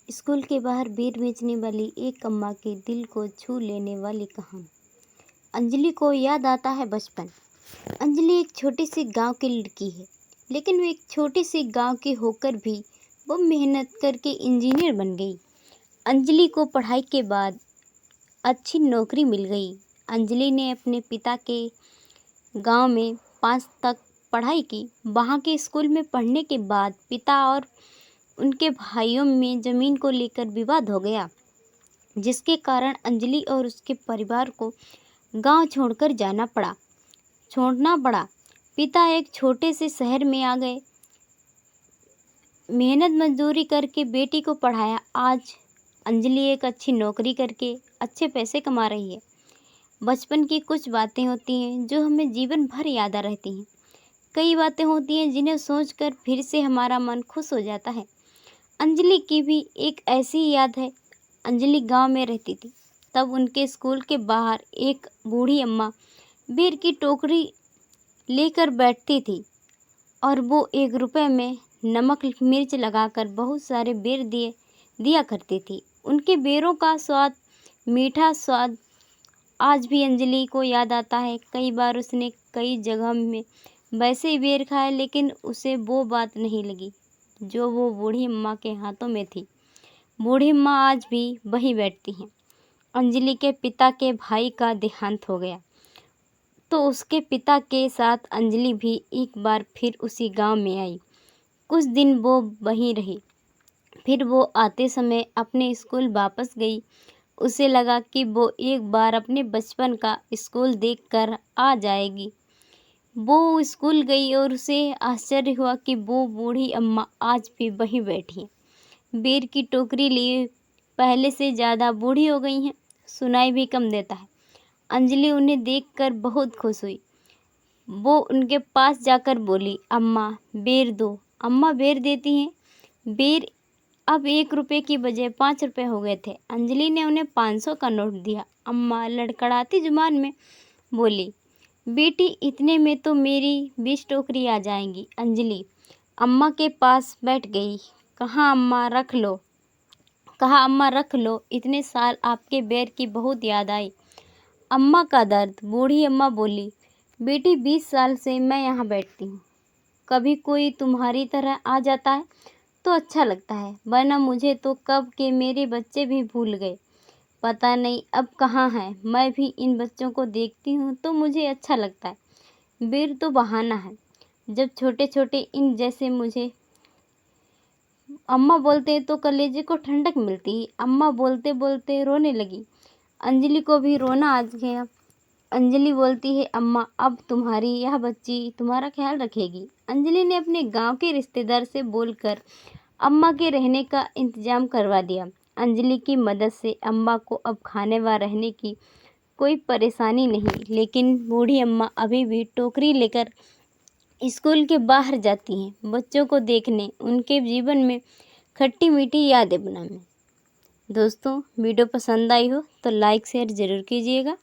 School के बाहर बेर बेचने वाली एक अम्मा के दिल को छू लेने वाली कहानी। अंजलि को याद आता है बचपन। अंजलि एक छोटे से गांव की लड़की है, लेकिन वो एक छोटे से गांव की होकर भी वो मेहनत करके इंजीनियर बन गई। अंजलि को पढ़ाई के बाद अच्छी नौकरी मिल गई। अंजलि ने अपने पिता के गांव में 5 तक पढ़ाई की। वहाँ के स्कूल में पढ़ने के बाद पिता और उनके भाइयों में ज़मीन को लेकर विवाद हो गया, जिसके कारण अंजलि और उसके परिवार को गांव छोड़ना पड़ा। पिता एक छोटे से शहर में आ गए, मेहनत मजदूरी करके बेटी को पढ़ाया। आज अंजलि एक अच्छी नौकरी करके अच्छे पैसे कमा रही है। बचपन की कुछ बातें होती हैं जो हमें जीवन भर याद रहती हैं। कई बातें होती हैं जिन्हें सोचकर फिर से हमारा मन खुश हो जाता है। अंजलि की भी एक ऐसी याद है। अंजलि गांव में रहती थी। तब उनके स्कूल के बाहर एक बूढ़ी अम्मा बेर की टोकरी लेकर बैठती थी और वो 1 रुपए में नमक मिर्च लगाकर बहुत सारे बेर दिया करती थी। उनके बेरों का मीठा स्वाद आज भी अंजलि को याद आता है। कई बार उसने कई जगह में वैसे ही बेर खाए, लेकिन उसे वो बात नहीं लगी जो वो बूढ़ी अम्मा के हाथों में थी। बूढ़ी अम्मा आज भी वहीं बैठती हैं। अंजलि के पिता के भाई का देहांत हो गया, तो उसके पिता के साथ अंजलि भी एक बार फिर उसी गांव में आई। कुछ दिन वो वहीं रही, फिर वो आते समय अपने स्कूल वापस गई। उसे लगा कि वो एक बार अपने बचपन का स्कूल देखकर आ जाएगी। वो स्कूल गई और उसे आश्चर्य हुआ कि वो बूढ़ी अम्मा आज भी वहीं बैठी है। बेर की टोकरी लिए पहले से ज़्यादा बूढ़ी हो गई हैं, सुनाई भी कम देता है। अंजलि उन्हें देखकर बहुत खुश हुई। वो उनके पास जाकर बोली, अम्मा बेर दो। अम्मा बेर देती हैं। बेर अब 1 रुपए की बजाय 5 रुपए हो गए थे। अंजलि ने उन्हें 500 का नोट दिया। अम्मा लड़खड़ाती जुबान में बोली, बेटी इतने में तो मेरी 20 टोकरी आ जाएंगी। अंजलि अम्मा के पास बैठ गई। कहा अम्मा रख लो, इतने साल आपके बेर की बहुत याद आई। अम्मा का दर्द। बूढ़ी अम्मा बोली, बेटी 20 साल से मैं यहाँ बैठती हूँ। कभी कोई तुम्हारी तरह आ जाता है तो अच्छा लगता है, वरना मुझे तो कब के मेरे बच्चे भी भूल गए। पता नहीं अब कहाँ हैं। मैं भी इन बच्चों को देखती हूँ तो मुझे अच्छा लगता है। बेर तो बहाना है, जब छोटे छोटे इन जैसे मुझे अम्मा बोलते हैं तो कलेजे को ठंडक मिलती है। अम्मा बोलते बोलते रोने लगी। अंजलि को भी रोना आ गया। अंजलि बोलती है, अम्मा अब तुम्हारी यह बच्ची तुम्हारा ख्याल रखेगी। अंजलि ने अपने गांव के रिश्तेदार से बोलकर अम्मा के रहने का इंतजाम करवा दिया। अंजलि की मदद से अम्मा को अब खाने व रहने की कोई परेशानी नहीं, लेकिन बूढ़ी अम्मा अभी भी टोकरी लेकर स्कूल के बाहर जाती हैं, बच्चों को देखने, उनके जीवन में खट्टी मीठी यादें बनाने। दोस्तों, वीडियो पसंद आई हो तो लाइक शेयर ज़रूर कीजिएगा।